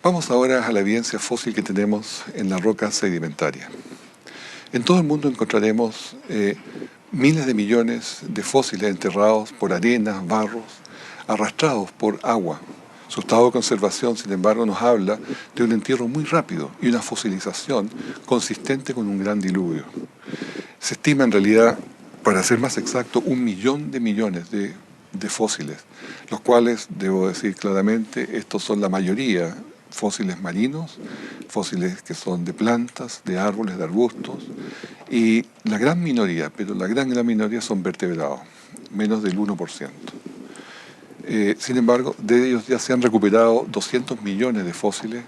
Vamos ahora a la evidencia fósil que tenemos en la roca sedimentaria. En todo el mundo encontraremos miles de millones de fósiles enterrados por arenas, barros, arrastrados por agua. Su estado de conservación, sin embargo, nos habla de un entierro muy rápido y una fosilización consistente con un gran diluvio. Se estima en realidad, para ser más exacto, 1 millón de millones de fósiles, los cuales, debo decir claramente, estos son la mayoría fósiles marinos, fósiles que son de plantas, de árboles, de arbustos, y la gran minoría, pero la gran minoría son vertebrados, menos del 1%. Sin embargo, de ellos ya se han recuperado 200 millones de fósiles,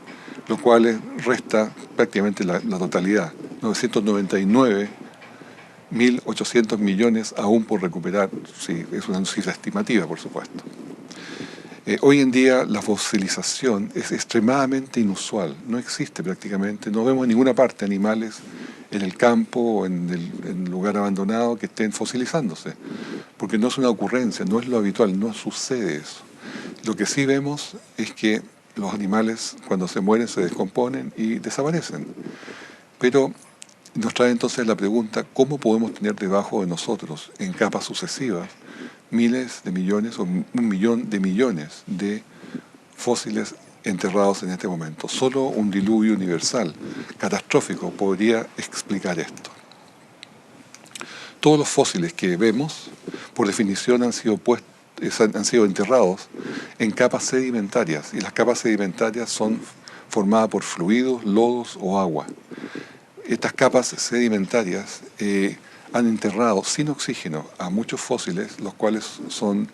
lo cual resta prácticamente la totalidad, 999.800 millones aún por recuperar. Sí, es una cifra estimativa, por supuesto. Hoy en día la fosilización es extremadamente inusual, no existe prácticamente, no vemos en ninguna parte animales en el campo o en el lugar abandonado que estén fosilizándose, porque no es una ocurrencia, no es lo habitual, no sucede eso. Lo que sí vemos es que los animales cuando se mueren se descomponen y desaparecen, pero nos trae entonces la pregunta, ¿cómo podemos tener debajo de nosotros, en capas sucesivas, miles de millones o 1 millón de millones de fósiles enterrados en este momento? Solo un diluvio universal, catastrófico, podría explicar esto. Todos los fósiles que vemos, por definición, han sido enterrados en capas sedimentarias, y las capas sedimentarias son formadas por fluidos, lodos o agua. Estas capas sedimentarias han enterrado sin oxígeno a muchos fósiles, los cuales son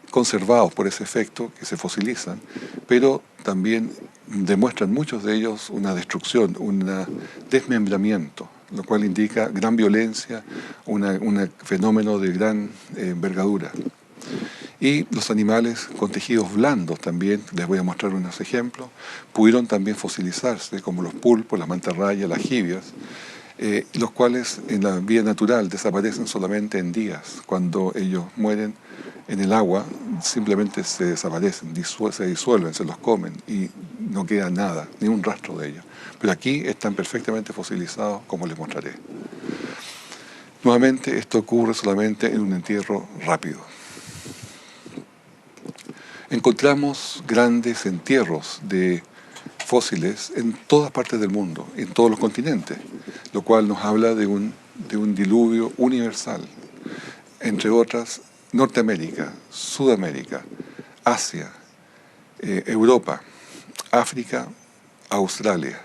conservados por ese efecto, que se fosilizan, pero también demuestran muchos de ellos una destrucción, un desmembramiento, lo cual indica gran violencia, un fenómeno de gran envergadura. Y los animales con tejidos blandos también, les voy a mostrar unos ejemplos, pudieron también fosilizarse, como los pulpos, las mantarrayas, las jibias, los cuales en la vida natural desaparecen solamente en días. Cuando ellos mueren en el agua, simplemente se desaparecen, se disuelven, se los comen y no queda nada, ni un rastro de ellos. Pero aquí están perfectamente fosilizados, como les mostraré. Nuevamente, esto ocurre solamente en un entierro rápido. Encontramos grandes entierros de fósiles en todas partes del mundo, en todos los continentes, lo cual nos habla de un diluvio universal, entre otras Norteamérica, Sudamérica, Asia, Europa, África, Australia.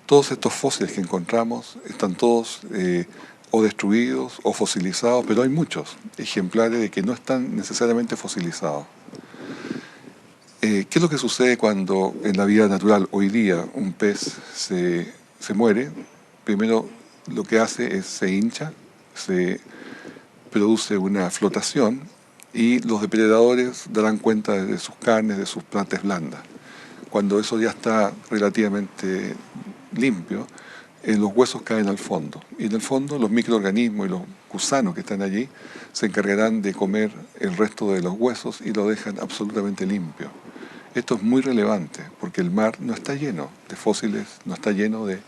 Todos estos fósiles que encontramos están todos o destruidos o fosilizados, pero hay muchos ejemplares de que no están necesariamente fosilizados. ¿Qué es lo que sucede cuando en la vida natural hoy día un pez se muere? Primero lo que hace es se hincha, se produce una flotación y los depredadores darán cuenta de sus carnes, de sus partes blandas. Cuando eso ya está relativamente limpio, los huesos caen al fondo. Y en el fondo los microorganismos y los gusanos que están allí se encargarán de comer el resto de los huesos y lo dejan absolutamente limpio. Esto es muy relevante porque el mar no está lleno de fósiles, no está lleno de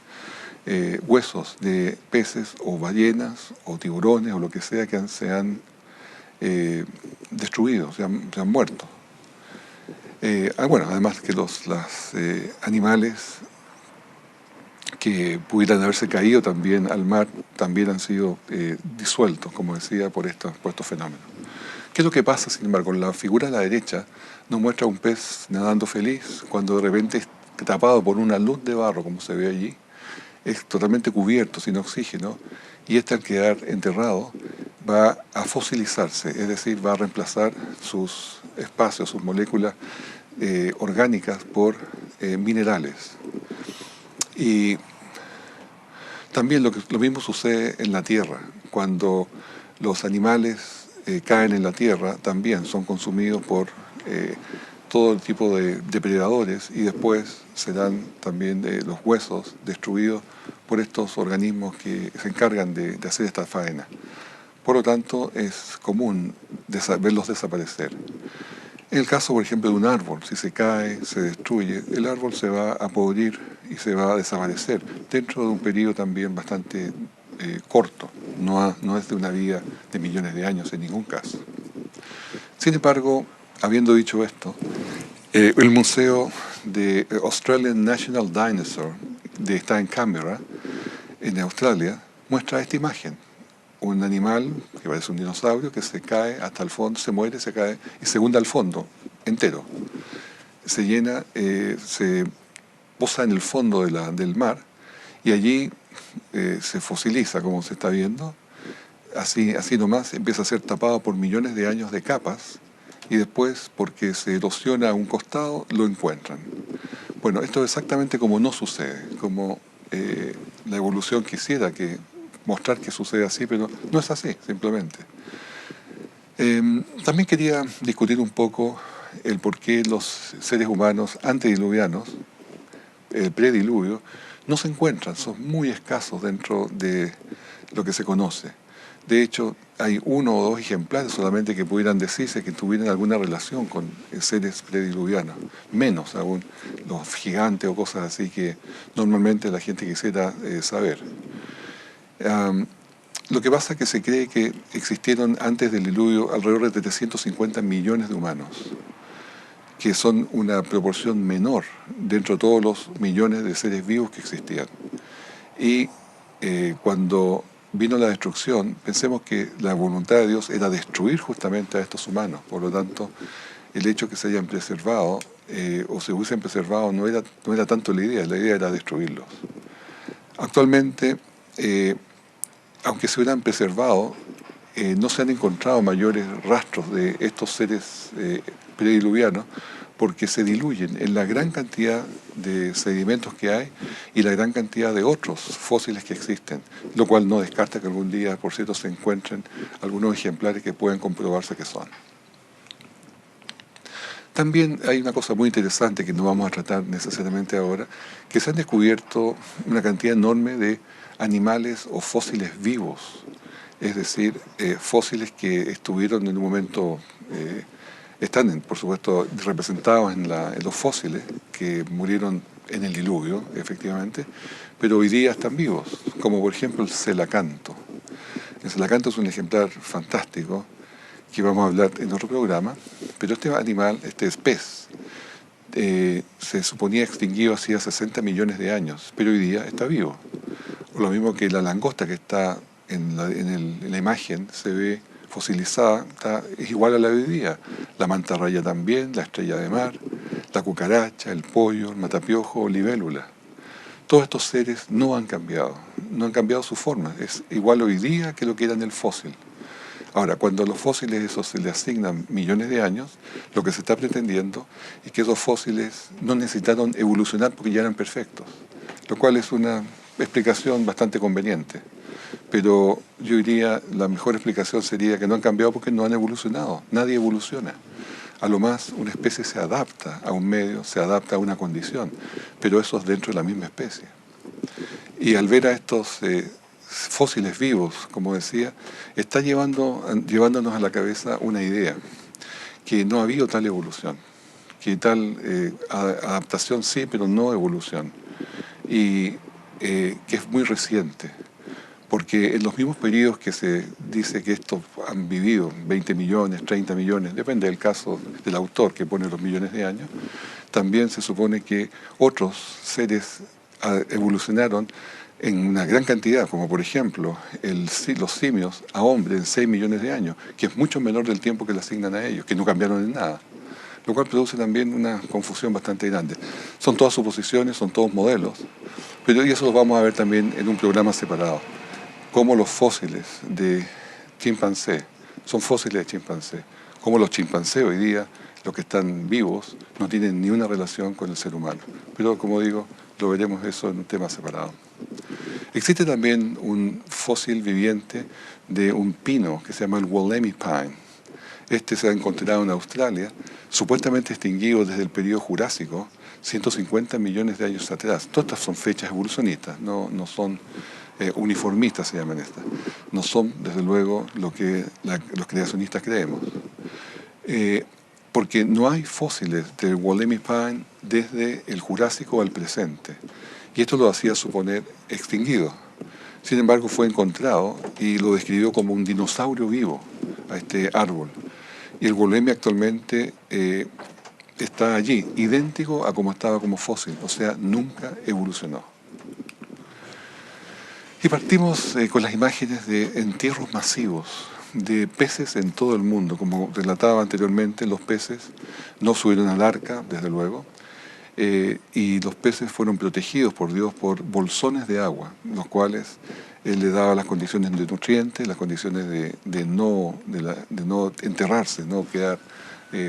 huesos de peces o ballenas o tiburones o lo que sea que se han destruido, se han muerto. Bueno, además que los animales que pudieran haberse caído también al mar también han sido disueltos, como decía, por estos fenómenos. ¿Qué es lo que pasa, sin embargo? La figura a la derecha nos muestra un pez nadando feliz cuando de repente es tapado por una luz de barro, como se ve allí, es totalmente cubierto, sin oxígeno, y este al quedar enterrado va a fosilizarse, es decir, va a reemplazar sus espacios, sus moléculas orgánicas por minerales. Y también lo mismo sucede en la Tierra, cuando los animales caen en la tierra, también son consumidos por todo tipo de depredadores y después serán también los huesos destruidos por estos organismos que se encargan de hacer esta faena. Por lo tanto, es común verlos desaparecer. En el caso, por ejemplo, de un árbol, si se cae, se destruye, el árbol se va a podrir y se va a desaparecer dentro de un periodo también bastante corto. No es de una vida de millones de años en ningún caso. Sin embargo, habiendo dicho esto, el Museo de Australian National Dinosaur, está en Canberra, en Australia, muestra esta imagen. Un animal que parece un dinosaurio que se cae hasta el fondo, se muere, se cae y se hunde al fondo, entero. Se llena, se posa en el fondo del mar y allí se fosiliza, como se está viendo. Así nomás empieza a ser tapado por millones de años de capas y después, porque se erosiona a un costado, lo encuentran. Bueno, esto es exactamente como no sucede, como la evolución quisiera mostrar que sucede así, pero no es así, simplemente. También quería discutir un poco el por qué los seres humanos antediluvianos, el prediluvio, no se encuentran, son muy escasos dentro de lo que se conoce. De hecho, hay uno o dos ejemplares solamente que pudieran decirse que tuvieran alguna relación con seres prediluvianos, menos aún los gigantes o cosas así que normalmente la gente quisiera saber. Lo que pasa es que se cree que existieron antes del diluvio alrededor de 350 millones de humanos, que son una proporción menor dentro de todos los millones de seres vivos que existían. Y cuando vino la destrucción, pensemos que la voluntad de Dios era destruir justamente a estos humanos. Por lo tanto, el hecho que se hayan preservado o se hubiesen preservado no era tanto la idea era destruirlos. Actualmente, aunque se hubieran preservado, no se han encontrado mayores rastros de estos seres prediluvianos porque se diluyen en la gran cantidad de sedimentos que hay y la gran cantidad de otros fósiles que existen, lo cual no descarta que algún día, por cierto, se encuentren algunos ejemplares que pueden comprobarse que son. También hay una cosa muy interesante que no vamos a tratar necesariamente ahora, que se han descubierto una cantidad enorme de animales o fósiles vivos, es decir, fósiles que estuvieron en un momento, están por supuesto representados en los fósiles que murieron en el diluvio, efectivamente, pero hoy día están vivos, como por ejemplo el celacanto. El celacanto es un ejemplar fantástico que vamos a hablar en otro programa, pero este animal, este es pez, se suponía extinguido hacía 60 millones de años, pero hoy día está vivo. Lo mismo que la langosta que está en la imagen, se ve fosilizada, es igual a la de hoy día. La mantarraya también, la estrella de mar, la cucaracha, el pollo, el matapiojo, libélula. Todos estos seres no han cambiado su forma, es igual hoy día que lo que era en el fósil. Ahora, cuando a los fósiles esos se le asignan millones de años, lo que se está pretendiendo es que esos fósiles no necesitaron evolucionar porque ya eran perfectos, lo cual es una explicación bastante conveniente. Pero yo diría, la mejor explicación sería que no han cambiado porque no han evolucionado. Nadie evoluciona. A lo más, una especie se adapta a un medio, se adapta a una condición, pero eso es dentro de la misma especie. Y al ver a estos fósiles vivos, como decía, está llevándonos a la cabeza una idea, que no ha habido tal evolución, que tal adaptación sí, pero no evolución, y que es muy reciente, porque en los mismos periodos que se dice que estos han vivido, 20 millones, 30 millones, depende del caso del autor que pone los millones de años, también se supone que otros seres evolucionaron en una gran cantidad, como por ejemplo los simios a hombres en 6 millones de años, que es mucho menor del tiempo que le asignan a ellos, que no cambiaron en nada, lo cual produce también una confusión bastante grande. Son todas suposiciones, son todos modelos, pero eso lo vamos a ver también en un programa separado, como los fósiles de chimpancé son fósiles de chimpancé, como los chimpancés hoy día, los que están vivos, no tienen ni una relación con el ser humano. Pero como digo, lo veremos eso en un tema separado. Existe también un fósil viviente de un pino que se llama el Wollemi Pine. Este se ha encontrado en Australia, supuestamente extinguido desde el periodo Jurásico, 150 millones de años atrás. Todas estas son fechas evolucionistas, no son uniformistas, se llaman estas. No son, desde luego, lo que los creacionistas creemos. porque no hay fósiles del Wollemi pine desde el Jurásico al presente, y esto lo hacía suponer extinguido. Sin embargo, fue encontrado y lo describió como un dinosaurio vivo a este árbol. Y el Wollemi actualmente está allí, idéntico a como estaba como fósil, o sea, nunca evolucionó. Y partimos con las imágenes de entierros masivos de peces en todo el mundo. Como relataba anteriormente, los peces no subieron al arca, desde luego, y los peces fueron protegidos por Dios por bolsones de agua, los cuales Él les daba las condiciones de nutrientes, las condiciones de no enterrarse, no quedar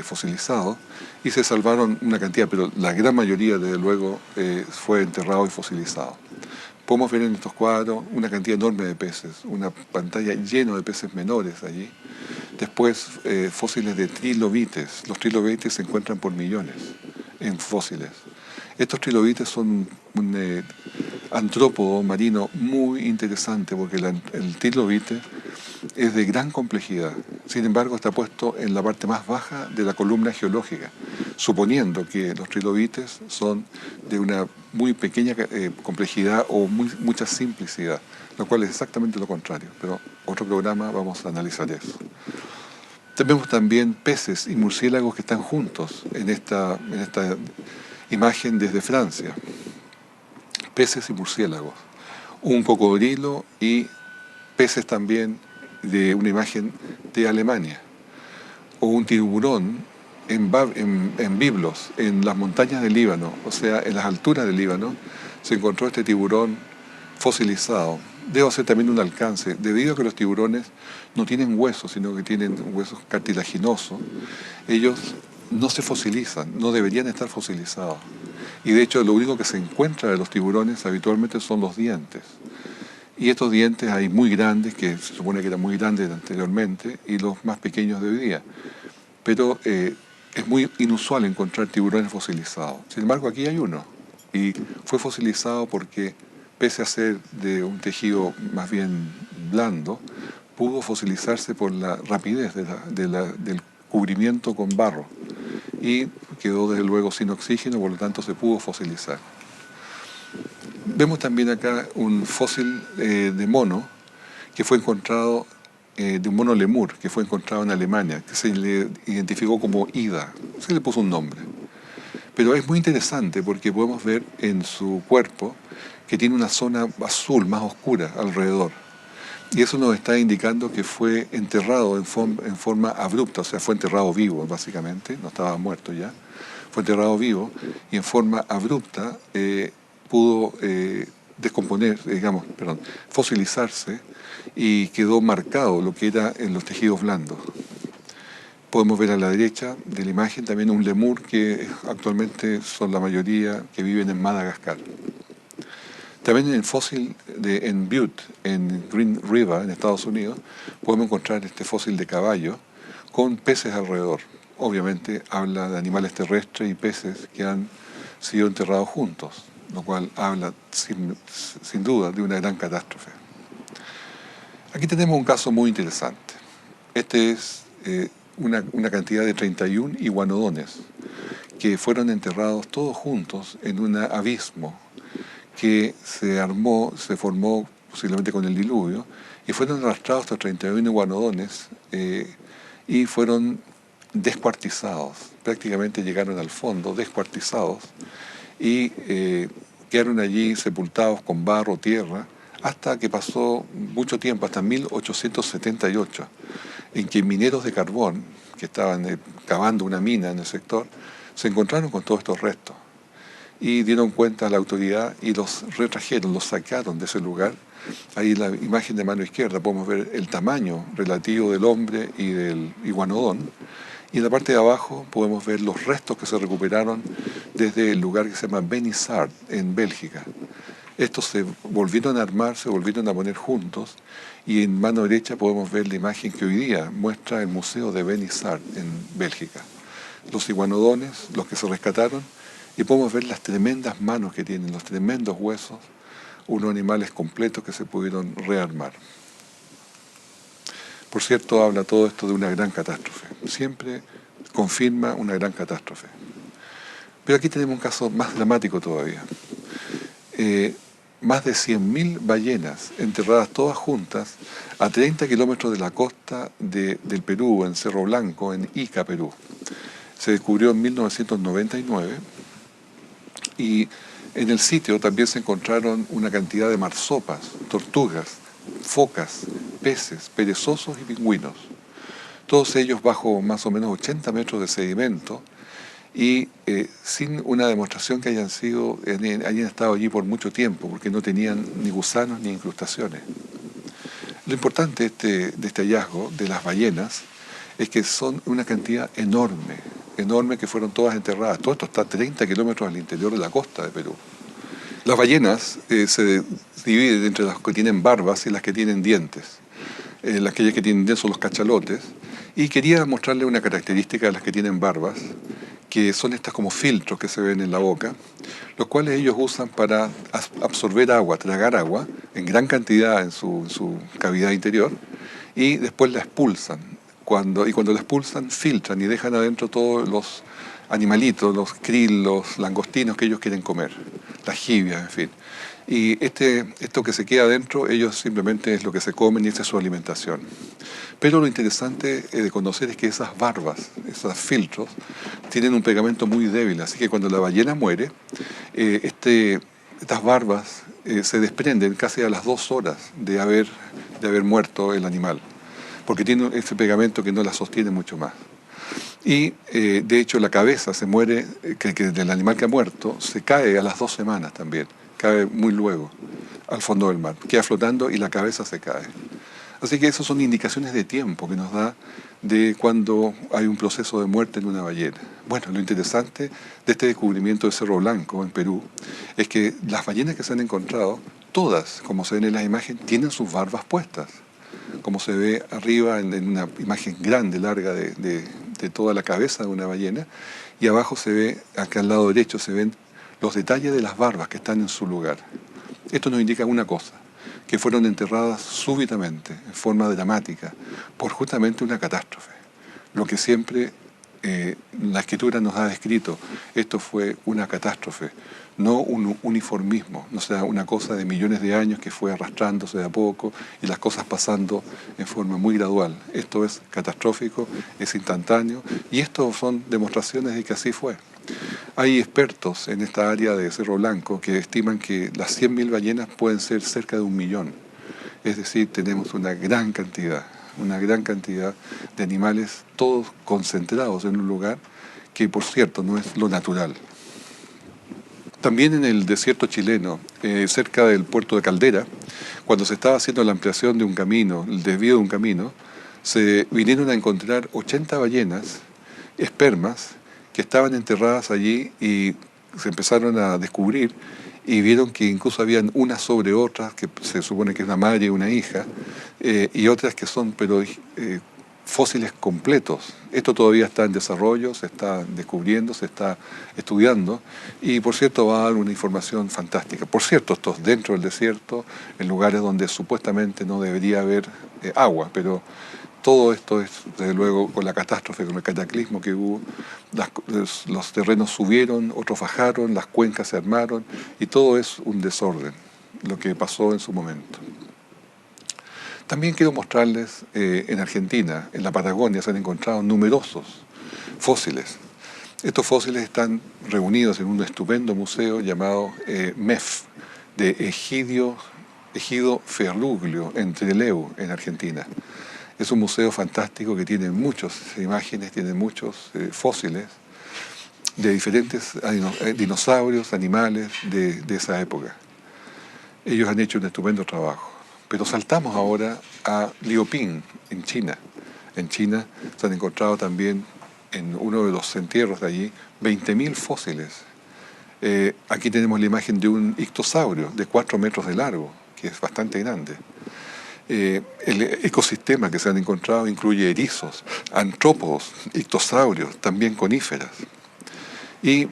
fosilizados, y se salvaron una cantidad, pero la gran mayoría, desde luego, fue enterrado y fosilizado. Podemos ver en estos cuadros una cantidad enorme de peces, una pantalla llena de peces menores allí. Después, fósiles de trilobites. Los trilobites se encuentran por millones en fósiles. Estos trilobites son un antrópodo marino muy interesante porque el trilobite es de gran complejidad. Sin embargo, está puesto en la parte más baja de la columna geológica, suponiendo que los trilobites son de una muy pequeña complejidad o mucha simplicidad, lo cual es exactamente lo contrario. Pero otro programa vamos a analizar eso. Tenemos también peces y murciélagos que están juntos en esta imagen desde Francia. Peces y murciélagos. Un cocodrilo y peces también de una imagen de Alemania. O un tiburón en Biblos, en las montañas del Líbano, o sea, en las alturas del Líbano, se encontró este tiburón fosilizado. Debe ser también un alcance, debido a que los tiburones no tienen huesos, sino que tienen huesos cartilaginosos. Ellos no se fosilizan, no deberían estar fosilizados. Y de hecho, lo único que se encuentra de los tiburones habitualmente son los dientes. Y estos dientes hay muy grandes, que se supone que eran muy grandes anteriormente, y los más pequeños de hoy día. Pero es muy inusual encontrar tiburones fosilizados. Sin embargo, aquí hay uno. Y fue fosilizado porque, pese a ser de un tejido más bien blando, pudo fosilizarse por la rapidez del cubrimiento con barro. Y quedó desde luego sin oxígeno, por lo tanto se pudo fosilizar. Vemos también acá un fósil de mono que fue encontrado, de un mono lemur, que fue encontrado en Alemania, que se le identificó como Ida, se le puso un nombre. Pero es muy interesante porque podemos ver en su cuerpo que tiene una zona azul más oscura alrededor. Y eso nos está indicando que fue enterrado en forma abrupta, o sea, fue enterrado vivo, básicamente, no estaba muerto ya. Fue enterrado vivo y en forma abrupta pudo fosilizarse y quedó marcado lo que era en los tejidos blandos. Podemos ver a la derecha de la imagen también un lemur que actualmente son la mayoría que viven en Madagascar. También en el fósil en Butte, en Green River, en Estados Unidos, podemos encontrar este fósil de caballo con peces alrededor. Obviamente habla de animales terrestres y peces que han sido enterrados juntos, lo cual habla sin duda de una gran catástrofe. Aquí tenemos un caso muy interesante. Este es una cantidad de 31 iguanodones que fueron enterrados todos juntos en un abismo que se formó posiblemente con el diluvio, y fueron arrastrados estos 31 iguanodones y fueron descuartizados. Prácticamente llegaron al fondo, descuartizados, y quedaron allí sepultados con barro, tierra, hasta que pasó mucho tiempo, hasta 1878, en que mineros de carbón, que estaban cavando una mina en el sector, se encontraron con todos estos restos y dieron cuenta a la autoridad y los retrajeron, los sacaron de ese lugar. Ahí en la imagen de mano izquierda podemos ver el tamaño relativo del hombre y del iguanodón. Y en la parte de abajo podemos ver los restos que se recuperaron desde el lugar que se llama Benissart, en Bélgica. Estos se volvieron a armar, se volvieron a poner juntos, y en mano derecha podemos ver la imagen que hoy día muestra el Museo de Benissart en Bélgica. Los iguanodones, los que se rescataron, y podemos ver las tremendas manos que tienen, los tremendos huesos, unos animales completos que se pudieron rearmar. Por cierto, habla todo esto de una gran catástrofe. Siempre confirma una gran catástrofe. Pero aquí tenemos un caso más dramático todavía. Más de 100.000 ballenas enterradas todas juntas a 30 kilómetros de la costa del Perú, en Cerro Blanco, en Ica, Perú. Se descubrió en 1999 y en el sitio también se encontraron una cantidad de marsopas, tortugas, focas, peces, perezosos y pingüinos. Todos ellos bajo más o menos 80 metros de sedimento y sin una demostración que hayan estado allí por mucho tiempo, porque no tenían ni gusanos ni incrustaciones. Lo importante de este hallazgo de las ballenas es que son una cantidad enorme, enorme, que fueron todas enterradas. Todo esto está a 30 kilómetros al interior de la costa de Perú. Las ballenas se dividen entre las que tienen barbas y las que tienen dientes. Las que tienen dientes son los cachalotes. Y quería mostrarle una característica de las que tienen barbas, que son estas como filtros que se ven en la boca, los cuales ellos usan para absorber agua, tragar agua en gran cantidad en su cavidad interior, y después la expulsan. Cuando la expulsan, filtran y dejan adentro todos los animalitos, los krill, los langostinos que ellos quieren comer, las jibias, en fin. Y esto que se queda adentro, ellos simplemente es lo que se comen y esa es su alimentación. Pero lo interesante de conocer es que esas barbas, esos filtros, tienen un pegamento muy débil, así que cuando la ballena muere, estas barbas se desprenden casi a las 2 horas de haber muerto el animal, porque tiene ese pegamento que no la sostiene mucho más. Y de hecho la cabeza se muere, que del animal que ha muerto, se cae a las 2 semanas también, cae muy luego al fondo del mar, queda flotando y la cabeza se cae. Así que esas son indicaciones de tiempo que nos da de cuando hay un proceso de muerte en una ballena. Bueno, lo interesante de este descubrimiento de Cerro Blanco en Perú es que las ballenas que se han encontrado, todas, como se ven en la imagen, tienen sus barbas puestas. Como se ve arriba en una imagen grande, larga de toda la cabeza de una ballena, y abajo se ve, acá al lado derecho, se ven los detalles de las barbas que están en su lugar. Esto nos indica una cosa, que fueron enterradas súbitamente, en forma dramática, por justamente una catástrofe. Lo que siempre la escritura nos ha descrito, esto fue una catástrofe, no un uniformismo, no sea una cosa de millones de años que fue arrastrándose de a poco y las cosas pasando en forma muy gradual. Esto es catastrófico, es instantáneo y esto son demostraciones de que así fue. Hay expertos en esta área de Cerro Blanco que estiman que las 100.000 ballenas pueden ser cerca de 1.000.000. Es decir, tenemos una gran cantidad de animales, todos concentrados en un lugar que, por cierto, no es lo natural. También en el desierto chileno, cerca del puerto de Caldera, cuando se estaba haciendo la ampliación de un camino, el desvío de un camino, se vinieron a encontrar 80 ballenas, espermas, que estaban enterradas allí y se empezaron a descubrir y vieron que incluso habían unas sobre otras, que se supone que es una madre y una hija, y otras que son fósiles completos. Esto todavía está en desarrollo, se está descubriendo, se está estudiando y por cierto va a dar una información fantástica. Por cierto, esto es dentro del desierto, en lugares donde supuestamente no debería haber agua, pero todo esto es, desde luego, con la catástrofe, con el cataclismo que hubo, los terrenos subieron, otros bajaron, las cuencas se armaron y todo es un desorden, lo que pasó en su momento. También quiero mostrarles, en Argentina, en la Patagonia, se han encontrado numerosos fósiles. Estos fósiles están reunidos en un estupendo museo llamado MEF, de Egidio Ferruglio, en Trelew, en Argentina. Es un museo fantástico que tiene muchas imágenes, tiene muchos fósiles de diferentes dinosaurios, animales de esa época. Ellos han hecho un estupendo trabajo. Pero saltamos ahora a Liaoping, en China. En China se han encontrado también en uno de los entierros de allí 20.000 fósiles. Aquí tenemos la imagen de un ictosaurio de 4 metros de largo, que es bastante grande. El ecosistema que se han encontrado incluye erizos, antrópodos, ictosaurios, también coníferas. Y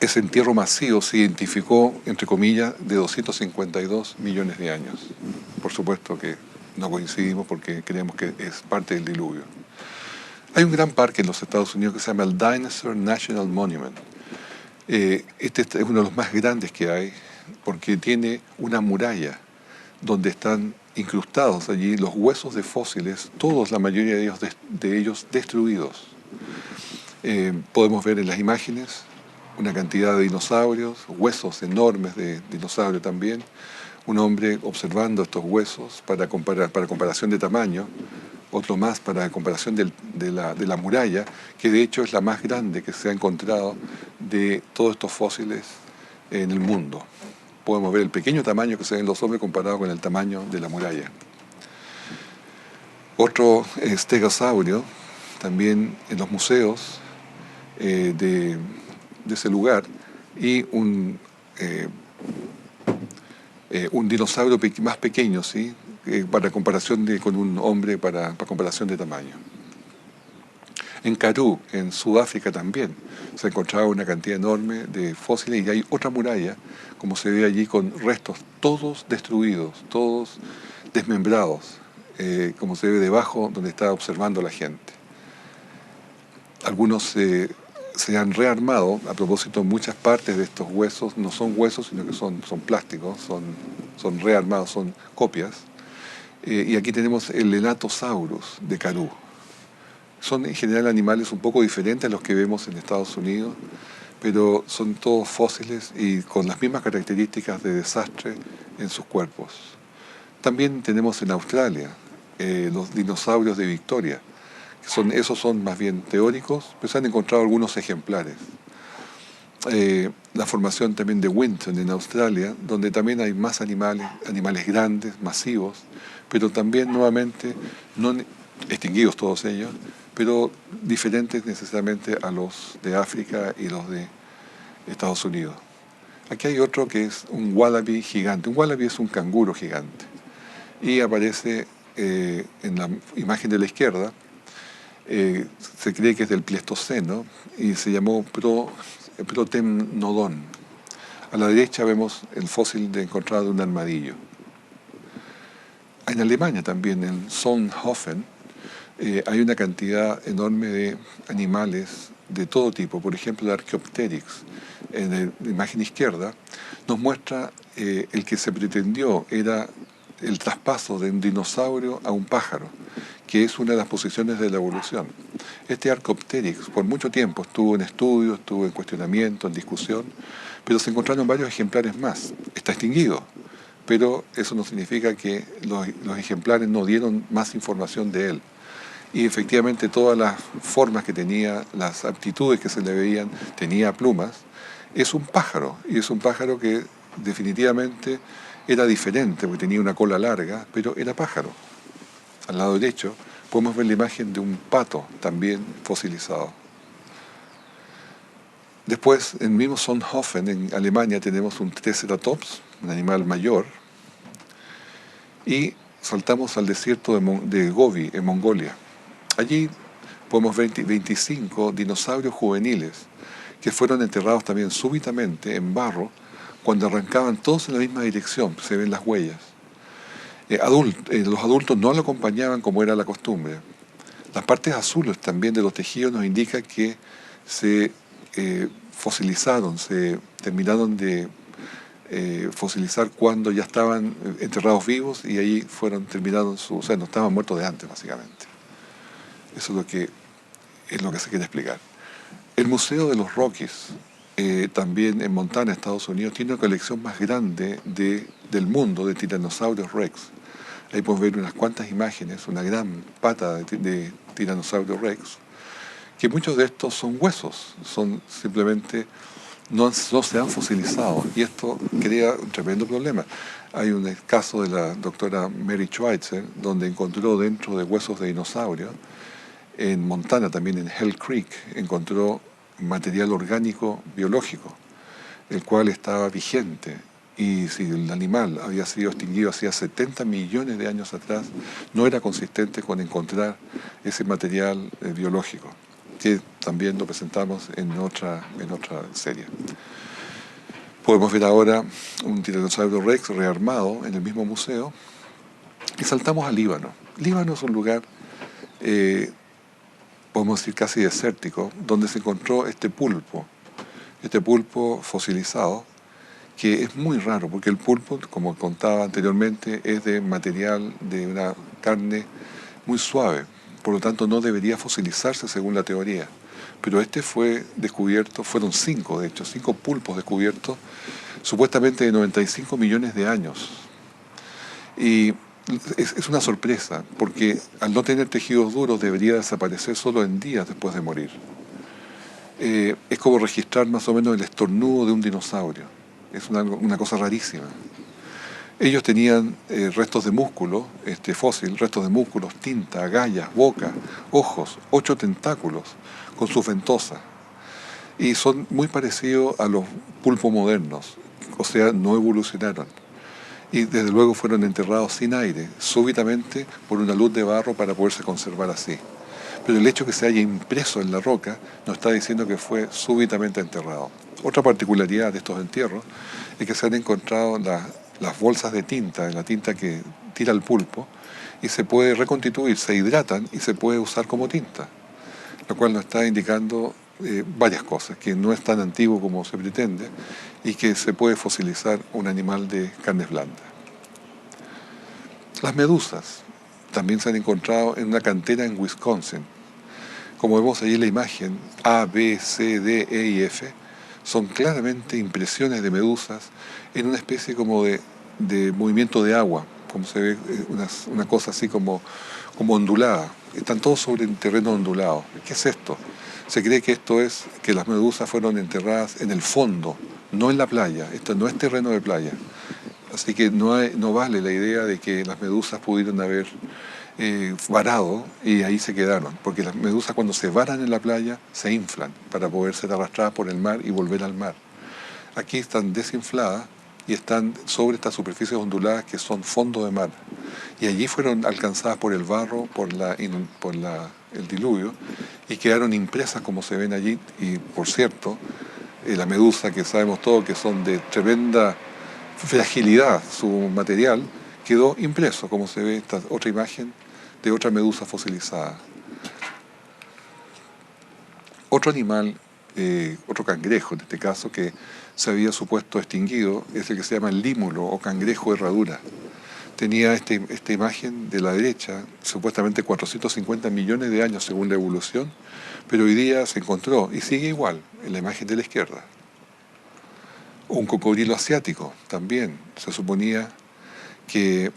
ese entierro masivo se identificó, entre comillas, de 252 millones de años. Por supuesto que no coincidimos porque creemos que es parte del diluvio. Hay un gran parque en los Estados Unidos que se llama el Dinosaur National Monument. Este es uno de los más grandes que hay porque tiene una muralla donde están incrustados allí los huesos de fósiles, todos, la mayoría de ellos destruidos. Podemos ver en las imágenes una cantidad de dinosaurios, huesos enormes de dinosaurio también, un hombre observando estos huesos para comparación de tamaño, otro más para comparación de la muralla, que de hecho es la más grande que se ha encontrado de todos estos fósiles en el mundo. Podemos ver el pequeño tamaño que se ven los hombres comparado con el tamaño de la muralla. Otro estegosaurio, también en los museos de ese lugar, y un dinosaurio más pequeño, ¿sí? Para comparación con un hombre, para comparación de tamaño. En Karoo, en Sudáfrica también, se ha encontrado una cantidad enorme de fósiles y hay otra muralla, como se ve allí, con restos todos destruidos, todos desmembrados, como se ve debajo donde está observando la gente. Algunos se han rearmado. A propósito, muchas partes de estos huesos no son huesos, sino que son plásticos, son rearmados, son copias. Y aquí tenemos el Elatosaurus de Karoo. Son en general animales un poco diferentes a los que vemos en Estados Unidos, pero son todos fósiles y con las mismas características de desastre en sus cuerpos. También tenemos en Australia los dinosaurios de Victoria. Esos son más bien teóricos, pero se han encontrado algunos ejemplares. La formación también de Winton en Australia, donde también hay más animales grandes, masivos, pero también nuevamente no extinguidos todos ellos, pero diferentes necesariamente a los de África y los de Estados Unidos. Aquí hay otro que es un wallaby gigante. Un wallaby es un canguro gigante. Y aparece en la imagen de la izquierda, se cree que es del Pleistoceno y se llamó Protemnodon. A la derecha vemos el fósil encontrado de un armadillo. En Alemania también, en Solnhofen, hay una cantidad enorme de animales de todo tipo. Por ejemplo, el Archaeopteryx, en la imagen izquierda, nos muestra el que se pretendió era el traspaso de un dinosaurio a un pájaro, que es una de las posiciones de la evolución. Este Archaeopteryx por mucho tiempo estuvo en estudio, estuvo en cuestionamiento, en discusión, pero se encontraron varios ejemplares más. Está extinguido, pero eso no significa que los ejemplares no dieron más información de él. Y efectivamente todas las formas que tenía, las aptitudes que se le veían, tenía plumas, es un pájaro, y es un pájaro que definitivamente era diferente, porque tenía una cola larga, pero era pájaro. Al lado derecho podemos ver la imagen de un pato también fosilizado. Después, en mismo Solnhofen, en Alemania, tenemos un Triceratops, un animal mayor, y saltamos al desierto de Gobi, en Mongolia. Allí podemos ver 25 dinosaurios juveniles que fueron enterrados también súbitamente en barro cuando arrancaban todos en la misma dirección, se ven las huellas. Los adultos no lo acompañaban como era la costumbre. Las partes azules también de los tejidos nos indican que se fosilizaron, se terminaron de fosilizar cuando ya estaban enterrados vivos y ahí terminaron o sea, no estaban muertos de antes, básicamente. Eso es lo que se quiere explicar. El Museo de los Rockies, también en Montana, Estados Unidos, tiene una colección más grande del mundo de Tyrannosaurus Rex. Ahí podemos ver unas cuantas imágenes, una gran pata de Tyrannosaurus Rex, que muchos de estos son huesos, simplemente no se han fosilizado, y esto crea un tremendo problema. Hay un caso de la doctora Mary Schweitzer, donde encontró dentro de huesos de dinosaurio, en Montana también, en Hell Creek, encontró material orgánico biológico, el cual estaba vigente. Y si el animal había sido extinguido hacía 70 millones de años atrás, no era consistente con encontrar ese material biológico, que también lo presentamos en otra serie. Podemos ver ahora un Tiranosaurio Rex rearmado en el mismo museo. Y saltamos a Líbano. Líbano es un lugar podemos decir casi desértico, donde se encontró este pulpo fosilizado, que es muy raro, porque el pulpo, como contaba anteriormente, es de material, de una carne muy suave, por lo tanto no debería fosilizarse según la teoría. Pero este fue descubierto, fueron 5 de hecho, 5 pulpos descubiertos, supuestamente de 95 millones de años. Y es una sorpresa, porque al no tener tejidos duros debería desaparecer solo en días después de morir. Es como registrar más o menos el estornudo de un dinosaurio. Es una cosa rarísima. Ellos tenían restos de músculo, fósil, restos de músculos, tinta, agallas, boca, ojos, 8 tentáculos con sus ventosas. Y son muy parecidos a los pulpos modernos, o sea, no evolucionaron. Y desde luego fueron enterrados sin aire, súbitamente por una luz de barro para poderse conservar así. Pero el hecho que se haya impreso en la roca nos está diciendo que fue súbitamente enterrado. Otra particularidad de estos entierros es que se han encontrado las bolsas de tinta, la tinta que tira el pulpo, y se puede reconstituir, se hidratan y se puede usar como tinta, lo cual nos está indicando varias cosas, que no es tan antiguo como se pretende y que se puede fosilizar un animal de carnes blandas. Las medusas también se han encontrado en una cantera en Wisconsin. Como vemos ahí en la imagen, A, B, C, D, E y F son claramente impresiones de medusas en una especie como de movimiento de agua, como se ve una cosa así como ondulada. Están todos sobre un terreno ondulado. ¿Qué es esto? Se cree que esto es que las medusas fueron enterradas en el fondo, no en la playa. Esto no es terreno de playa. Así que no vale la idea de que las medusas pudieron haber varado y ahí se quedaron, porque las medusas cuando se varan en la playa se inflan para poder ser arrastradas por el mar y volver al mar. Aquí están desinfladas y están sobre estas superficies onduladas que son fondo de mar. Y allí fueron alcanzadas por el barro, por el diluvio, y quedaron impresas como se ven allí. Y por cierto, la medusa, que sabemos todos que son de tremenda fragilidad, su material, quedó impreso, como se ve esta otra imagen de otra medusa fosilizada. Otro animal, otro cangrejo en este caso, que se había supuesto extinguido, es el que se llama el límulo o cangrejo herradura. Tenía esta imagen de la derecha, supuestamente 450 millones de años según la evolución, pero hoy día se encontró y sigue igual en la imagen de la izquierda. Un cocodrilo asiático también se suponía que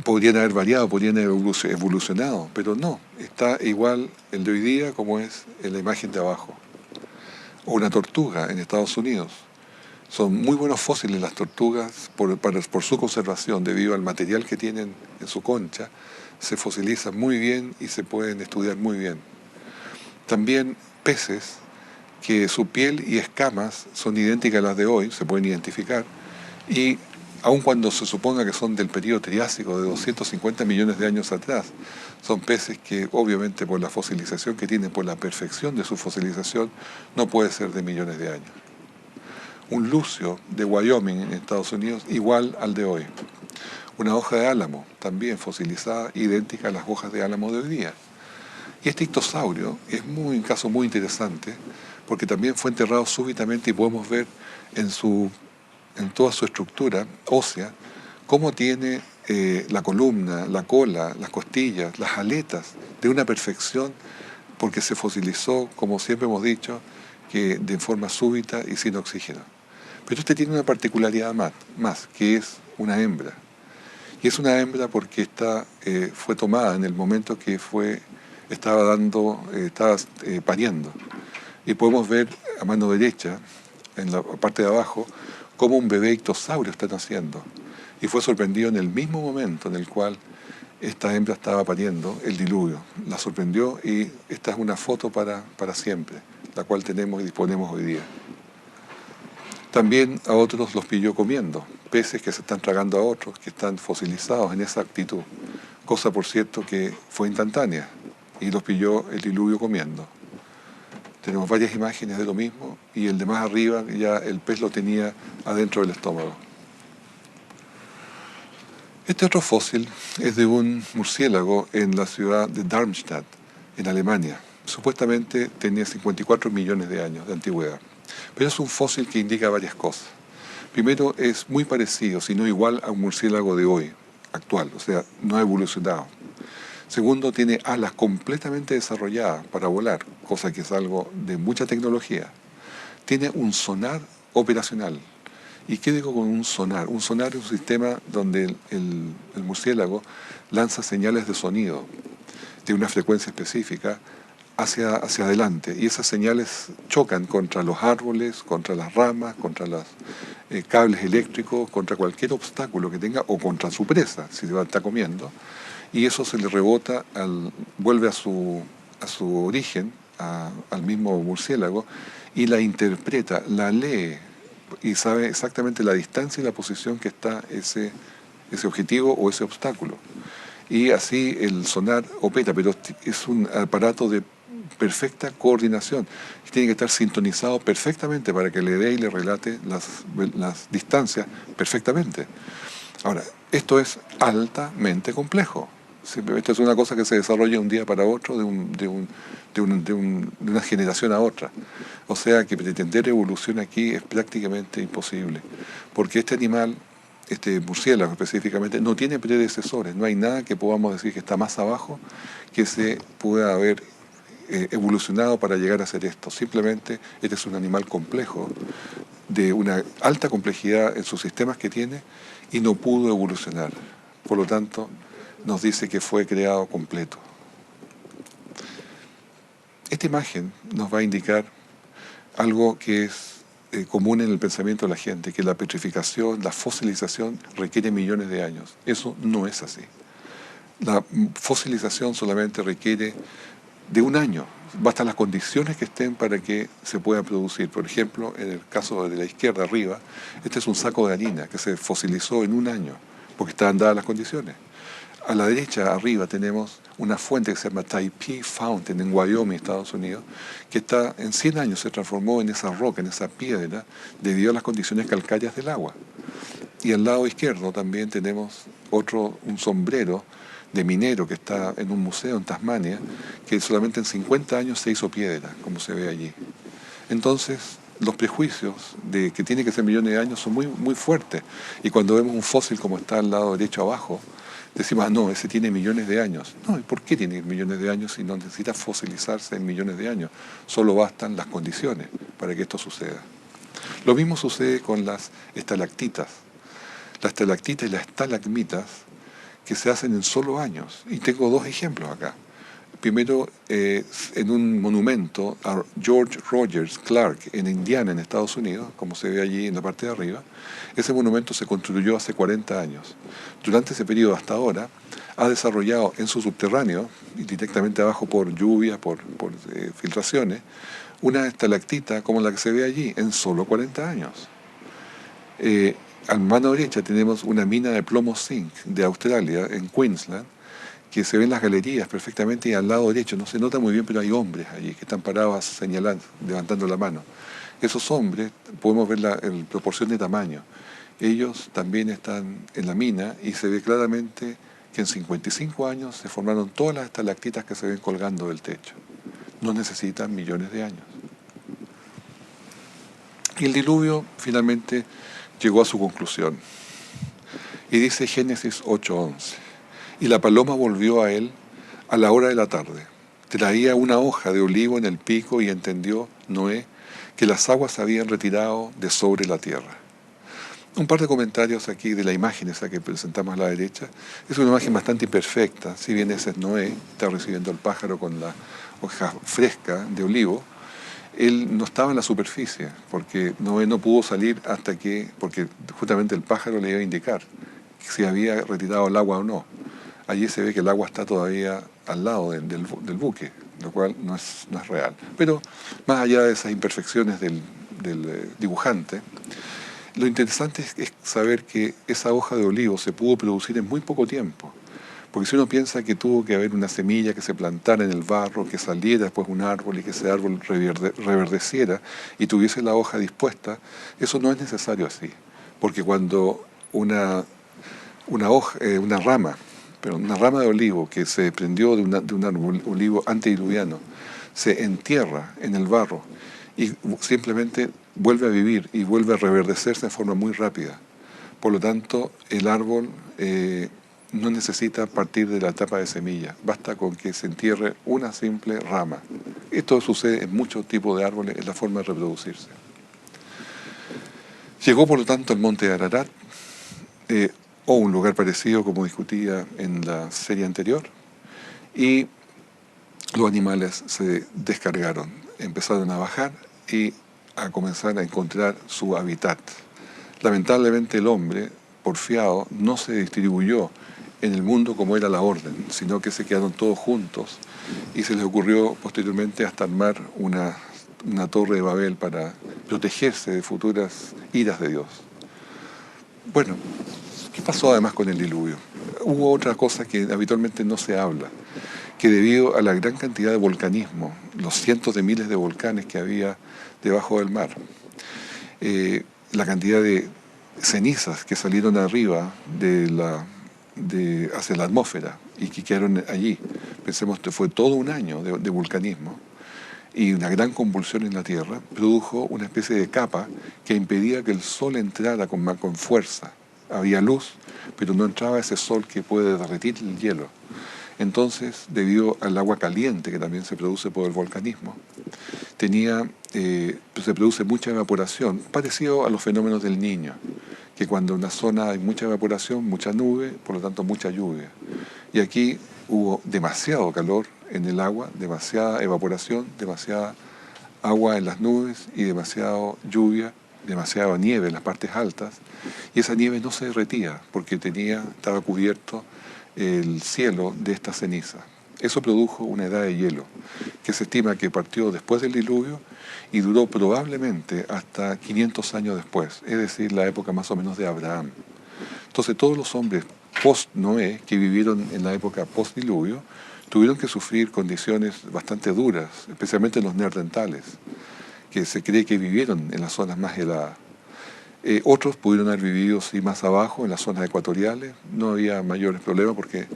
podrían haber variado, podrían haber evolucionado, pero no, está igual el de hoy día como es en la imagen de abajo. O una tortuga en Estados Unidos. Son muy buenos fósiles las tortugas por su conservación, debido al material que tienen en su concha, se fosilizan muy bien y se pueden estudiar muy bien. También peces que su piel y escamas son idénticas a las de hoy, se pueden identificar, y aun cuando se suponga que son del periodo Triásico de 250 millones de años atrás, son peces que obviamente por la fosilización que tienen, por la perfección de su fosilización, no puede ser de millones de años. Un lucio de Wyoming en Estados Unidos igual al de hoy. Una hoja de álamo, también fosilizada, idéntica a las hojas de álamo de hoy día. Y este ictosaurio es un caso muy interesante, porque también fue enterrado súbitamente y podemos ver en toda su estructura ósea cómo tiene la columna, la cola, las costillas, las aletas de una perfección, porque se fosilizó, como siempre hemos dicho, que de forma súbita y sin oxígeno. Pero este tiene una particularidad más, que es una hembra. Y es una hembra porque fue tomada en el momento que estaba pariendo. Y podemos ver a mano derecha, en la parte de abajo, cómo un bebé ictosaurio está naciendo. Y fue sorprendido en el mismo momento en el cual esta hembra estaba pariendo el diluvio. La sorprendió y esta es una foto para siempre, la cual tenemos y disponemos hoy día. También a otros los pilló comiendo, peces que se están tragando a otros, que están fosilizados en esa actitud. Cosa, por cierto, que fue instantánea y los pilló el diluvio comiendo. Tenemos varias imágenes de lo mismo y el de más arriba ya el pez lo tenía adentro del estómago. Este otro fósil es de un murciélago en la ciudad de Darmstadt, en Alemania. Supuestamente tenía 54 millones de años de antigüedad. Pero es un fósil que indica varias cosas. Primero, es muy parecido, si no igual, a un murciélago de hoy, actual, o sea, no ha evolucionado. Segundo, tiene alas completamente desarrolladas para volar, cosa que es algo de mucha tecnología. Tiene un sonar operacional. ¿Y qué digo con un sonar? Un sonar es un sistema donde el murciélago lanza señales de sonido de una frecuencia específica hacia adelante, y esas señales chocan contra los árboles, contra las ramas, contra los cables eléctricos, contra cualquier obstáculo que tenga o contra su presa, si se va a estar comiendo, y eso se le rebota, vuelve a su origen, al mismo murciélago, y la interpreta, la lee y sabe exactamente la distancia y la posición que está ese objetivo o ese obstáculo. Y así el sonar opera, pero es un aparato de perfecta coordinación. Tiene que estar sintonizado perfectamente para que le dé y le relate las distancias perfectamente. Ahora, esto es altamente complejo. Esto es una cosa que se desarrolla de un día para otro, de una generación a otra. O sea que pretender evolución aquí es prácticamente imposible, porque este animal, este murciélago específicamente, no tiene predecesores, no hay nada que podamos decir que está más abajo que se pueda haber evolucionado para llegar a hacer esto. Simplemente este es un animal complejo, de una alta complejidad en sus sistemas que tiene, y no pudo evolucionar. Por lo tanto, nos dice que fue creado completo. Esta imagen nos va a indicar algo que es común en el pensamiento de la gente, que la petrificación, la fosilización requiere millones de años. Eso no es así. La fosilización solamente requiere de un año. Bastan las condiciones que estén para que se pueda producir. Por ejemplo, en el caso de la izquierda arriba, este es un saco de harina que se fosilizó en un año, porque estaban dadas las condiciones. A la derecha, arriba, tenemos una fuente que se llama Taipei Fountain en Wyoming, Estados Unidos, que está en 100 años se transformó en esa roca, en esa piedra, debido a las condiciones calcáreas del agua. Y al lado izquierdo también tenemos un sombrero de minero que está en un museo en Tasmania, que solamente en 50 años se hizo piedra, como se ve allí. Entonces, los prejuicios de que tiene que ser millones de años son muy, muy fuertes. Y cuando vemos un fósil como está al lado derecho abajo, decimos, no, ese tiene millones de años. No, ¿y por qué tiene millones de años si no necesita fosilizarse en millones de años? Solo bastan las condiciones para que esto suceda. Lo mismo sucede con las estalactitas. Las estalactitas y las estalagmitas que se hacen en solo años. Y tengo dos ejemplos acá. Primero, en un monumento a George Rogers Clark en Indiana, en Estados Unidos, como se ve allí en la parte de arriba. Ese monumento se construyó hace 40 años. Durante ese periodo hasta ahora ha desarrollado en su subterráneo, y directamente abajo por lluvia, por filtraciones, una estalactita como la que se ve allí en solo 40 años. A mano derecha tenemos una mina de plomo zinc de Australia, en Queensland, que se ven las galerías perfectamente, y al lado derecho no se nota muy bien, pero hay hombres allí que están parados señalando, levantando la mano. Esos hombres, podemos ver la proporción de tamaño. Ellos también están en la mina y se ve claramente que en 55 años se formaron todas las estalactitas que se ven colgando del techo. No necesitan millones de años. Y el diluvio finalmente llegó a su conclusión. Y dice Génesis 8:11. Y la paloma volvió a él a la hora de la tarde. Traía una hoja de olivo en el pico, y entendió Noé que las aguas se habían retirado de sobre la tierra. Un par de comentarios aquí de la imagen esa que presentamos a la derecha. Es una imagen bastante imperfecta. Si bien ese es Noé, está recibiendo al pájaro con la hoja fresca de olivo, él no estaba en la superficie, porque Noé no pudo salir porque justamente el pájaro le iba a indicar si había retirado el agua o no. Allí se ve que el agua está todavía al lado del buque, lo cual no es real. Pero más allá de esas imperfecciones del dibujante, lo interesante es saber que esa hoja de olivo se pudo producir en muy poco tiempo. Porque si uno piensa que tuvo que haber una semilla que se plantara en el barro, que saliera después un árbol y que ese árbol reverdeciera y tuviese la hoja dispuesta, eso no es necesario así. Porque cuando una rama de olivo que se prendió de un árbol olivo antediluviano se entierra en el barro y simplemente vuelve a vivir y vuelve a reverdecerse de forma muy rápida. Por lo tanto, el árbol no necesita partir de la etapa de semilla, basta con que se entierre una simple rama. Esto sucede en muchos tipos de árboles, es la forma de reproducirse. Llegó por lo tanto al monte de Ararat, o un lugar parecido como discutía en la serie anterior, y los animales se descargaron, empezaron a bajar y a comenzar a encontrar su hábitat. Lamentablemente el hombre, porfiado, no se distribuyó en el mundo como era la orden, sino que se quedaron todos juntos y se les ocurrió posteriormente hasta armar una torre de Babel para protegerse de futuras iras de Dios. Bueno, ¿qué pasó además con el diluvio? Hubo otra cosa que habitualmente no se habla, que debido a la gran cantidad de volcanismo, los cientos de miles de volcanes que había debajo del mar, la cantidad de cenizas que salieron arriba hacia la atmósfera y que quedaron allí. Pensemos que fue todo un año de vulcanismo y una gran convulsión en la Tierra produjo una especie de capa que impedía que el Sol entrara con fuerza. Había luz, pero no entraba ese Sol que puede derretir el hielo. Entonces, debido al agua caliente que también se produce por el volcanismo, se produce mucha evaporación, parecido a los fenómenos del Niño, que cuando en una zona hay mucha evaporación, mucha nube, por lo tanto mucha lluvia. Y aquí hubo demasiado calor en el agua, demasiada evaporación, demasiada agua en las nubes y demasiada lluvia, demasiada nieve en las partes altas, y esa nieve no se derretía porque estaba cubierto el cielo de esta ceniza. Eso produjo una edad de hielo, que se estima que partió después del diluvio y duró probablemente hasta 500 años después, es decir, la época más o menos de Abraham. Entonces todos los hombres post-Noé que vivieron en la época post-diluvio tuvieron que sufrir condiciones bastante duras, especialmente los neandertales, que se cree que vivieron en las zonas más heladas. Otros pudieron haber vivido sí, más abajo, en las zonas ecuatoriales. No había mayores problemas porque,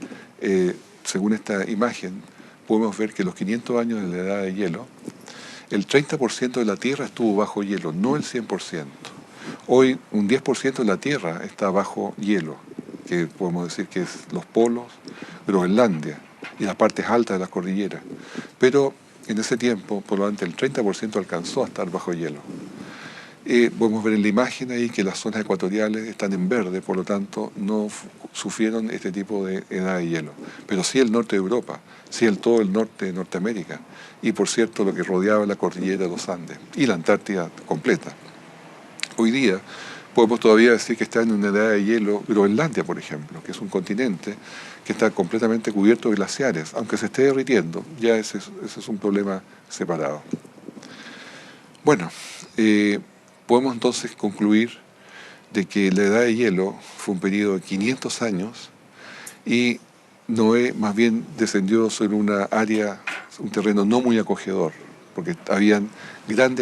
según esta imagen, podemos ver que los 500 años de la edad de hielo, el 30% de la Tierra estuvo bajo hielo, no el 100%. Hoy un 10% de la Tierra está bajo hielo, que podemos decir que es los polos, Groenlandia y las partes altas de las cordilleras. Pero en ese tiempo, por lo tanto, el 30% alcanzó a estar bajo hielo. Podemos ver en la imagen ahí que las zonas ecuatoriales están en verde, por lo tanto no sufrieron este tipo de edad de hielo. Pero sí el norte de Europa, sí todo el norte de Norteamérica y por cierto lo que rodeaba la cordillera de los Andes y la Antártida completa. Hoy día podemos todavía decir que está en una edad de hielo Groenlandia, por ejemplo, que es un continente que está completamente cubierto de glaciares, aunque se esté derritiendo, ya ese es un problema separado. Bueno, podemos entonces concluir de que la edad de hielo fue un periodo de 500 años y Noé más bien descendió sobre una área, un terreno no muy acogedor, porque habían gran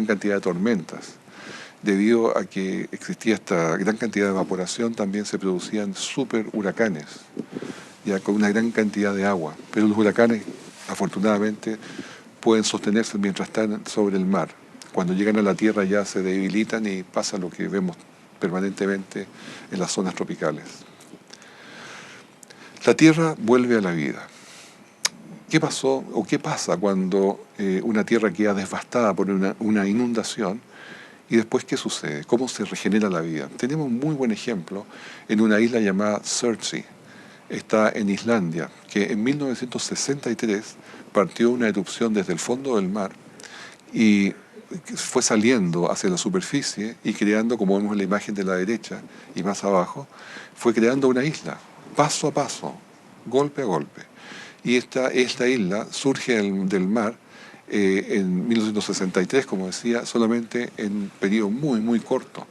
cantidad de tormentas. Debido a que existía esta gran cantidad de evaporación, también se producían super huracanes, ya con una gran cantidad de agua. Pero los huracanes, afortunadamente, pueden sostenerse mientras están sobre el mar. Cuando llegan a la tierra ya se debilitan y pasa lo que vemos permanentemente en las zonas tropicales. La tierra vuelve a la vida. ¿Qué pasó o qué pasa cuando una tierra queda devastada por una inundación? Y después, ¿qué sucede? ¿Cómo se regenera la vida? Tenemos un muy buen ejemplo en una isla llamada Surtsey. Está en Islandia, que en 1963 partió una erupción desde el fondo del mar y fue saliendo hacia la superficie y creando, como vemos en la imagen de la derecha y más abajo, fue creando una isla, paso a paso, golpe a golpe. Y esta isla surge del mar en 1963, como decía, solamente en un periodo muy, muy corto.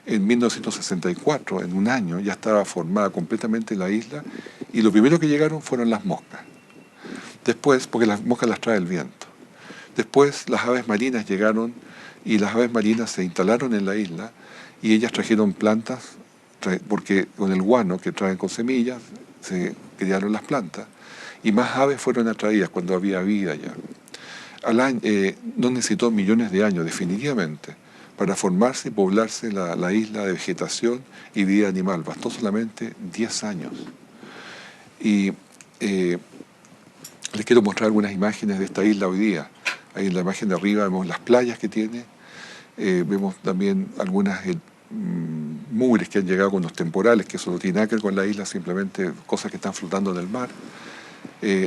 En 1964, en un año, ya estaba formada completamente la isla y lo primero que llegaron fueron las moscas. Después, porque las moscas las trae el viento. Después las aves marinas llegaron y las aves marinas se instalaron en la isla y ellas trajeron plantas, porque con el guano que traen con semillas se criaron las plantas y más aves fueron atraídas cuando había vida ya. no necesitó millones de años, definitivamente, para formarse y poblarse la isla de vegetación y vida animal. Bastó solamente 10 años. Y eh, les quiero mostrar algunas imágenes de esta isla hoy día. Ahí en la imagen de arriba vemos las playas que tiene, vemos también algunas mugres que han llegado con los temporales, que eso no tiene nada que ver con la isla, simplemente cosas que están flotando en el mar.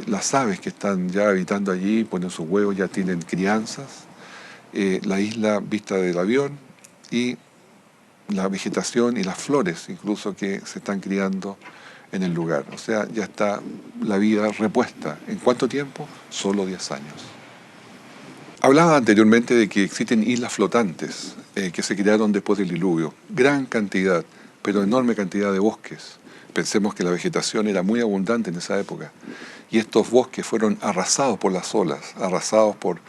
Las aves que están ya habitando allí, ponen sus huevos, ya tienen crianzas. La isla vista del avión y la vegetación y las flores incluso que se están criando en el lugar. O sea, ya está la vida repuesta. ¿En cuánto tiempo? Solo 10 años. Hablaba anteriormente de que existen islas flotantes que se crearon después del diluvio. Gran cantidad, pero enorme cantidad de bosques. Pensemos que la vegetación era muy abundante en esa época. Y estos bosques fueron arrasados por las olas, arrasados por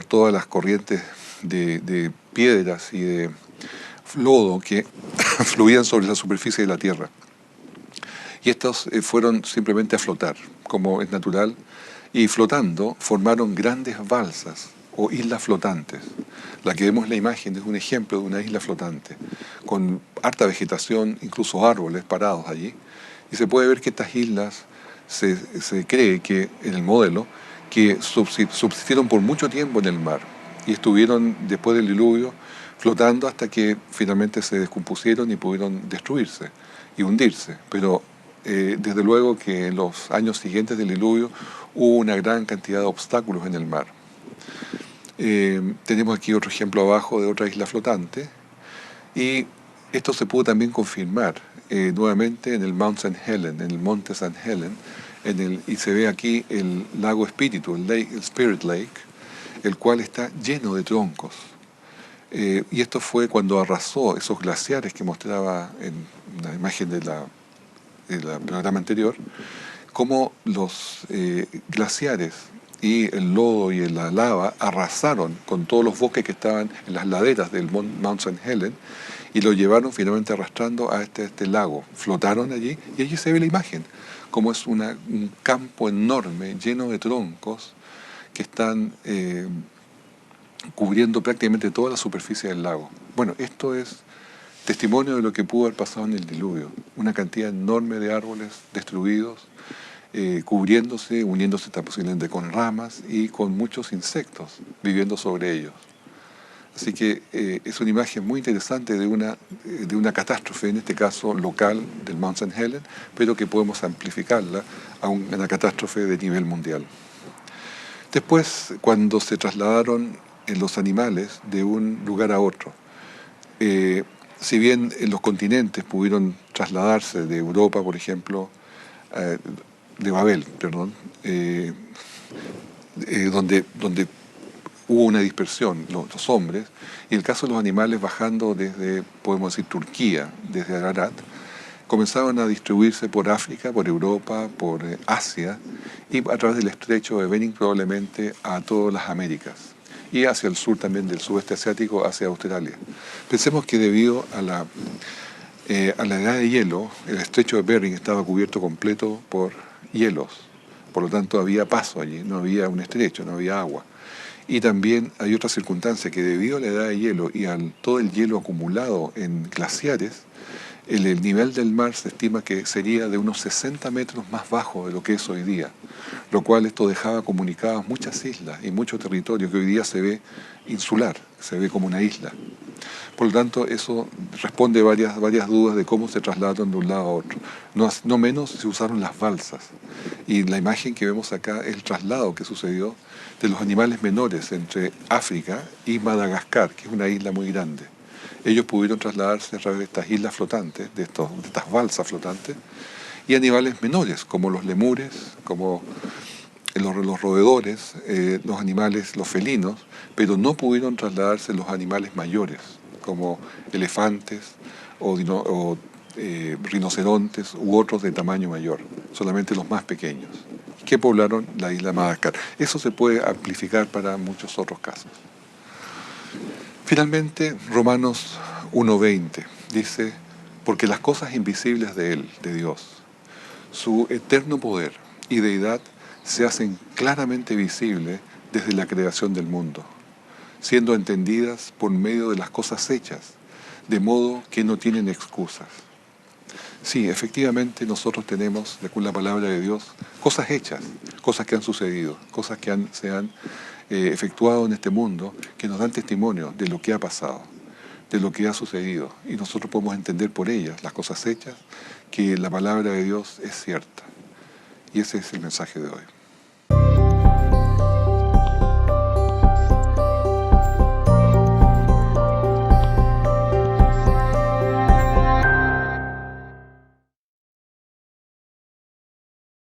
todas las corrientes de piedras y de lodo que fluían sobre la superficie de la tierra. Y estos fueron simplemente a flotar, como es natural, y flotando formaron grandes balsas o islas flotantes. La que vemos en la imagen es un ejemplo de una isla flotante, con harta vegetación, incluso árboles parados allí. Y se puede ver que estas islas se cree que en el modelo que subsistieron por mucho tiempo en el mar y estuvieron después del diluvio flotando hasta que finalmente se descompusieron y pudieron destruirse y hundirse. Pero desde luego que en los años siguientes del diluvio hubo una gran cantidad de obstáculos en el mar. Tenemos aquí otro ejemplo abajo de otra isla flotante y esto se pudo también confirmar nuevamente en el Mount St. Helen, en el monte St. Helen, y se ve aquí el lago Espíritu, el Spirit Lake, el cual está lleno de troncos. Y esto fue cuando arrasó esos glaciares que mostraba en la imagen del programa anterior, cómo los glaciares y el lodo y la lava arrasaron con todos los bosques que estaban en las laderas del Mount St. Helen y lo llevaron finalmente arrastrando a este lago. Flotaron allí y allí se ve la imagen, como es un campo enorme lleno de troncos que están cubriendo prácticamente toda la superficie del lago. Bueno, esto es testimonio de lo que pudo haber pasado en el diluvio. Una cantidad enorme de árboles destruidos, cubriéndose, uniéndose posiblemente con ramas y con muchos insectos viviendo sobre ellos. Así que es una imagen muy interesante de una catástrofe, en este caso local del Mount St. Helen, pero que podemos amplificarla a una catástrofe de nivel mundial. Después, cuando se trasladaron los animales de un lugar a otro, si bien en los continentes pudieron trasladarse de Europa, por ejemplo, de Babel, perdón, donde hubo una dispersión, los hombres, y el caso de los animales bajando desde, podemos decir, Turquía, desde Ararat, comenzaron a distribuirse por África, por Europa, por Asia, y a través del estrecho de Bering probablemente a todas las Américas, y hacia el sur también del sudeste asiático, hacia Australia. Pensemos que debido a la edad de hielo, el estrecho de Bering estaba cubierto completo por hielos, por lo tanto había paso allí, no había un estrecho, no había agua. Y también hay otra circunstancia, que debido a la edad de hielo y a todo el hielo acumulado en glaciares, el nivel del mar se estima que sería de unos 60 metros más bajo de lo que es hoy día, lo cual esto dejaba comunicadas muchas islas y mucho territorio que hoy día se ve insular, se ve como una isla. Por lo tanto, eso responde varias dudas de cómo se trasladaron de un lado a otro. No menos se usaron las balsas. Y la imagen que vemos acá es el traslado que sucedió de los animales menores entre África y Madagascar, que es una isla muy grande. Ellos pudieron trasladarse a través de estas islas flotantes, de estas balsas flotantes, y animales menores, como los lemures, como los roedores, los animales, los felinos, pero no pudieron trasladarse los animales mayores, como elefantes o rinocerontes u otros de tamaño mayor, solamente los más pequeños, que poblaron la isla de Madagascar. Eso se puede amplificar para muchos otros casos. Finalmente, Romanos 1:20 dice, porque las cosas invisibles de Él, de Dios, su eterno poder y deidad se hacen claramente visibles desde la creación del mundo, siendo entendidas por medio de las cosas hechas, de modo que no tienen excusas. Sí, efectivamente nosotros tenemos, según la palabra de Dios, cosas hechas, cosas que han sucedido, cosas que se han efectuado en este mundo, que nos dan testimonio de lo que ha pasado, de lo que ha sucedido. Y nosotros podemos entender por ellas, las cosas hechas, que la palabra de Dios es cierta. Y ese es el mensaje de hoy.